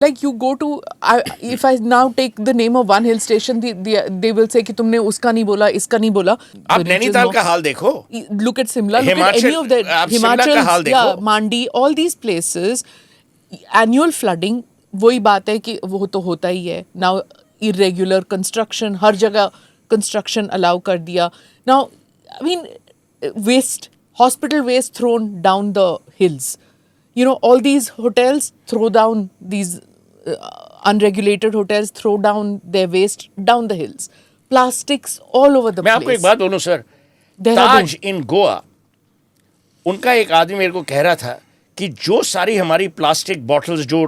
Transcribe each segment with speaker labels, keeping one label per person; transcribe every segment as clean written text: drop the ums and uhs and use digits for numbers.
Speaker 1: Like you go to, if I now take the name of one hill station, they will say कि तुमने उसका नहीं बोला, इसका नहीं बोला.
Speaker 2: आप नैनीताल का हाल देखो.
Speaker 1: Look at Simla. Look at any of the
Speaker 2: Himachal,
Speaker 1: yeah, Mandi, all these places. Annual flooding, वही बात है कि वो तो होता ही है. Now irregular construction, हर जगह construction allow कर दिया. Now, I mean, waste, hospital waste thrown down the hills. You know, all these hotels throw down these unregulated hotels throw down their waste down the hills. Plastics all over the place.
Speaker 2: मैं आपको एक बात बोलूं sir, ताज इन गोवा, उनका एक आदमी मेरे को कह रहा था कि जो सारी हमारी प्लास्टिक बॉटल्स जो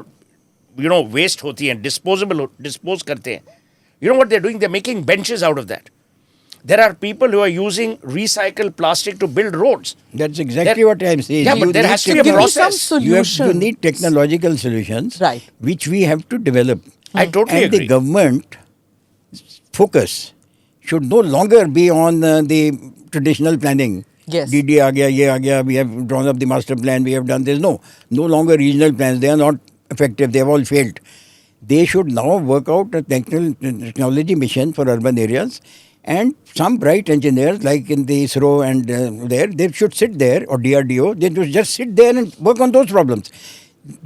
Speaker 2: वेस्ट होती हैं, डिस्पोज करते हैं, what they're doing? They're making benches out of that. There are people who are using recycled plastic to build roads.
Speaker 3: That's exactly what I'm saying.
Speaker 2: Yeah, but there has to be a process.
Speaker 3: You need technological solutions,
Speaker 1: right,
Speaker 3: which we have to develop.
Speaker 2: I totally agree.
Speaker 3: And the government focus should no longer be on the traditional planning.
Speaker 1: Yes.
Speaker 3: DD aa gaya, ye aa gaya, we have drawn up the master plan, we have done this. No longer regional plans. They are not effective. They have all failed. They should now work out a technology mission for urban areas. And some bright engineers like in the ISRO and they should sit there, or DRDO, they should just sit there and work on those problems.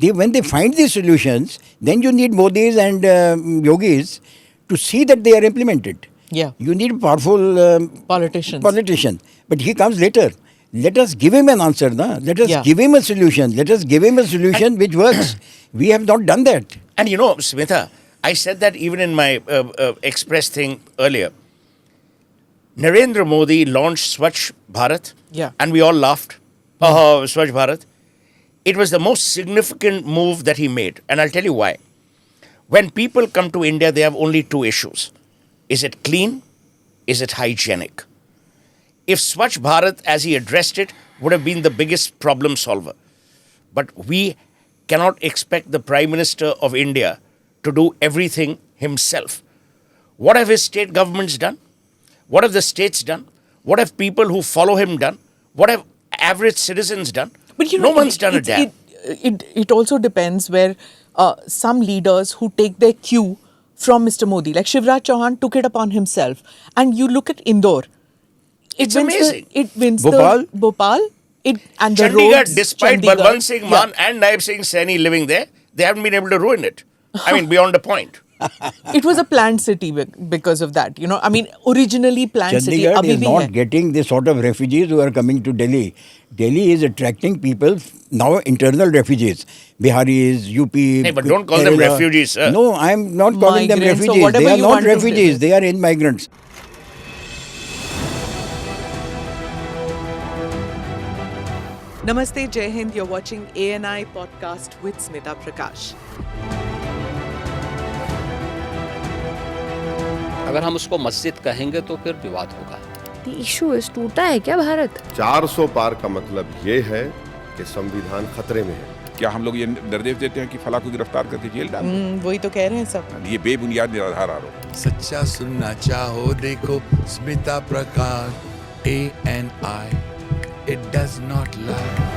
Speaker 3: When they find these solutions, then you need Modis and yogis to see that they are implemented.
Speaker 1: Yeah.
Speaker 3: You need powerful politician. But he comes later. Let us give him an answer. Let us give him a solution. Let us give him a solution which works. We have not done that.
Speaker 2: And Smita, I said that even in my Express thing earlier. Narendra Modi launched Swachh Bharat, and we all laughed. Swachh Bharat. It was the most significant move that he made, and I'll tell you why. When people come to India, they have only two issues. Is it clean? Is it hygienic? If Swachh Bharat, as he addressed it, would have been the biggest problem solver. But we cannot expect the Prime Minister of India to do everything himself. What have his state governments done? What have the states done? What have people who follow him done? What have average citizens done?
Speaker 1: But
Speaker 2: no one's done a damn.
Speaker 1: It also depends where some leaders who take their cue from Mr. Modi, like Shivraj Chauhan took it upon himself. And you look at Indore.
Speaker 2: It's amazing.
Speaker 1: It wins
Speaker 3: Bhopal.
Speaker 1: Bhopal. And the
Speaker 2: Chandigarh,
Speaker 1: roads,
Speaker 2: despite Balwant Singh Mann and Naib Singh Saini living there, they haven't been able to ruin it. I mean, beyond a point.
Speaker 1: It was a planned city because of that. I mean, originally planned city.
Speaker 3: Chandigarh is not getting the sort of refugees who are coming to Delhi. Delhi is attracting people, now internal refugees. Biharis, UP,
Speaker 2: Hey, but don't call them refugees, sir.
Speaker 3: No, I am not calling them
Speaker 1: Migrants,
Speaker 3: refugees.
Speaker 1: so
Speaker 3: they are not refugees. They are immigrants.
Speaker 1: Namaste, Jai Hind. You're watching ANI podcast with Smita Prakash.
Speaker 4: अगर हम उसको मस्जिद कहेंगे तो फिर विवाद होगा.
Speaker 5: The issue is टूटा है क्या भारत?
Speaker 6: 400 पार का मतलब ये है कि संविधान खतरे में है.
Speaker 7: क्या हम लोग ये निर्देश देते हैं कि फला को गिरफ्तार करके जेल डाल दें?
Speaker 1: वही तो कह रहे हैं सब.
Speaker 7: ये बेबुनियाद निराधार आरोप.
Speaker 8: सच्चा सुनना चाहो देखो स्मिता प्रकाश ANI. It does not lie.